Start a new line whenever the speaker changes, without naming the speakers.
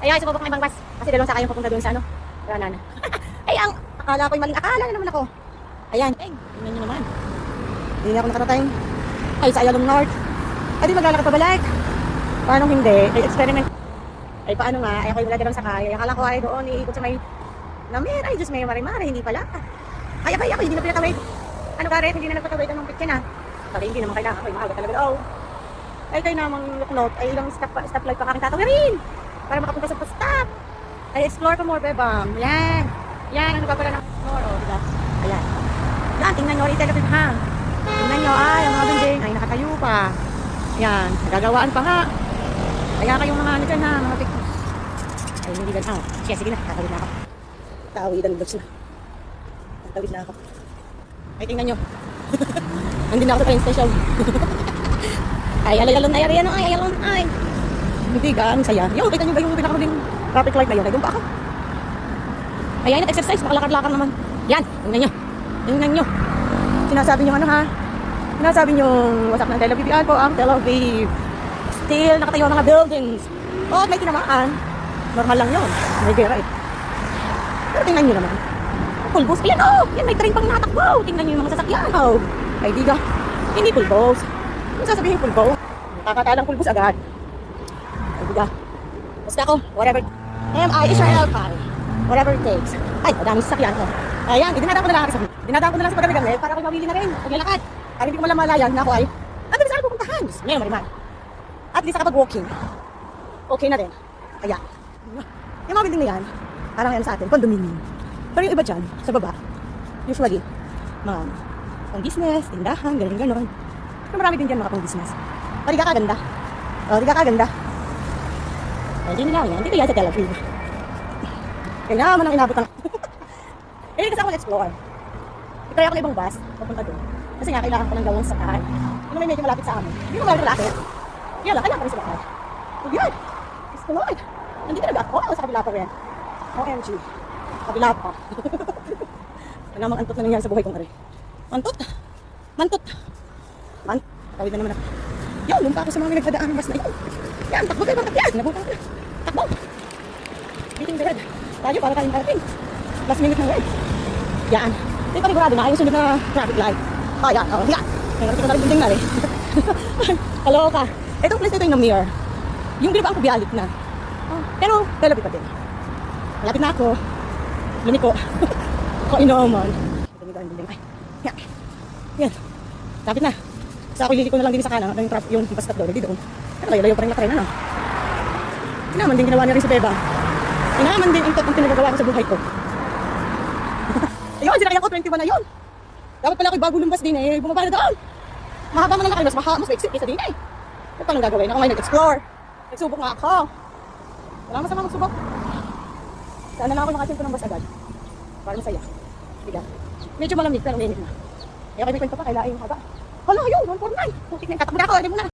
Kaya sumubok ng ibang bus. Kasi dalawang sakay yung papunta doon sa ano. Ranan. Ay, ang akala ko'y maling akala na naman ako. Ayan. Ay, tingnan nyo naman. Hindi na ako nakarating. Ay, sa Ayalong North. Ay, di maglalakad pa balik. Paano hindi? Ay, experiment. Ay, paano nga? Ay, ako'y wala dalawang sakay. Ay, akala ko ay doon, iikot sa may Namir. Ay, Diyos may mare-mare. Hindi pala. Ay, ako, hindi na pinatawid. Ano ka rin? Hindi na nagpatawid anong pitya na. Sabi, hindi naman kailangan. Ako'y maaga talaga daw. Ay, kayo namang luknot. Ay, ilang stoplight pa kaking tatawirin. Para makapunta sa stop. Ay, explore ka more, bebang. Yan. Yan, ano pa pala ng more, oh, diba? Ayan. Yan, tingnan nyo, retail kapit, ha? Tingnan nyo, ay, ang mga building, ay, nakatayo pa. Yan, nagagawaan pa nga. Kaya kayong mga ano dyan, ha, mga pictures. Ay, hindi gan, ah, sige na, tatawid na ako. Tawidan, box na. Tatawid na ako. Ay, tingnan nyo. Hindi na ako sa train station. Ay, alayalon, ay, ano, ay, ayalon, ay. Hindi ga, ang saya. Yung, kita nyo ba yung pinakamuling traffic light na yun? Ay, doon pa ako. Ay, nag-exercise, makalakad-lakad naman. Yan, tingnan nyo. Tingnan nyo. Sinasabi nyo ano ha? Sinasabi nyo, wasak ng Tel Aviv. Yan po ang Tel Aviv. Still, nakatayo ang mga buildings. Oh, may tinamaan. Normal lang yun. May gera eh. Pero tingnan nyo naman. Pulbos. Ayan oh, yan may train pang natakbo. Tingnan nyo yung mga sasakyan. Oh, ay diga. Hindi pulbos. Kung sasabihin pulbos, nakakatalang pulbos agad. Ay diga. Basta ako, whatever. Israel pie. Whatever it takes. Ay, madaming sasakyan ko. Ayan, dinadaan ko na lang ako. Dinadaan ko na lang sa pagkagamit para ako'y mabili na rin. Paglalakad. Para hindi ko malamalayan na ako ay ano saan pupuntahan? Ngayon, Mariman. At least nakapag-walking. Okay na rin. Kaya, yung mga building na yan, parang yan sa atin, condominium. Pero yung iba dyan, sa baba, usually, mga pang business, tindahan, gano'n. Pero marami din dyan mga pang business. Pari ka kaganda. O, di ka kaganda. Hindi nila yan. Dito yan sa Tel Aviv. Kaya naman ang inabot ng... Eh, kasi ako explore. Kaya ako ng ibang bus, papunta doon. Kasi nga, kailangan ko ng gawang sakay. Ano may medyo malapit sa amin. Hindi mo gawin malapit. Kaya lang, kailangan ko rin sa bakal. Huwag yun. Gusto ko Lord. Nandito na ba ako? O sa kabila pa rin. OMG. Kabila pa. Ano namang antot na nangyari sa buhay kong ari. Mantot. Mantot. Tawid na naman ako. Yun, lumpa ako sa mga nagdadaan ng bus na yun. Yan, takbo kayo, bakit yan? Nabutan ko. Takbo. Meeting the red. Tayo para tayong parating. Last minute ng red. Yan. Hindi pa rigurado na. Yung sunod na traffic light. Oh, yan. Oh, yan. May narating ko na rin building na rin. Kaloka. Itong place na ito yung Namir. Yung binabaan ko bialik na. Oh, pero, lalapit pa din. Malapit na ako. Lumiko. Ako inuman. Ito yung building. Ay. Yan. Yan. Lapit na. Sa ako liliko na lang din sa kanan. Yung traffic, yung bus stop doon. Hindi doon. Pero layo-layo pa rin na train, ano? Inaman din ginawa niya rin si Beba. Inaman din ang pinagagawa ko sa buhay ko. Ayun, sinakyan ko 21 na yun. Dapat pala ako'y bago lumabas din eh. Bumaba na doon. Mahaba man lang na kayo, mas maiksi kaysa din eh. Ito paano gagawin? Ako may nag-explore. Nagsubok nga ako. Wala masama magsubok. Sana lang ako nakasimpo ng bus agad. Para masaya. Diga. Medyo malamig pero mainit na. Kaya kayo may kwento pa, kailain yung haba. Hala, yun, 149. Putik na yung katak mo na ako, hindi mo na.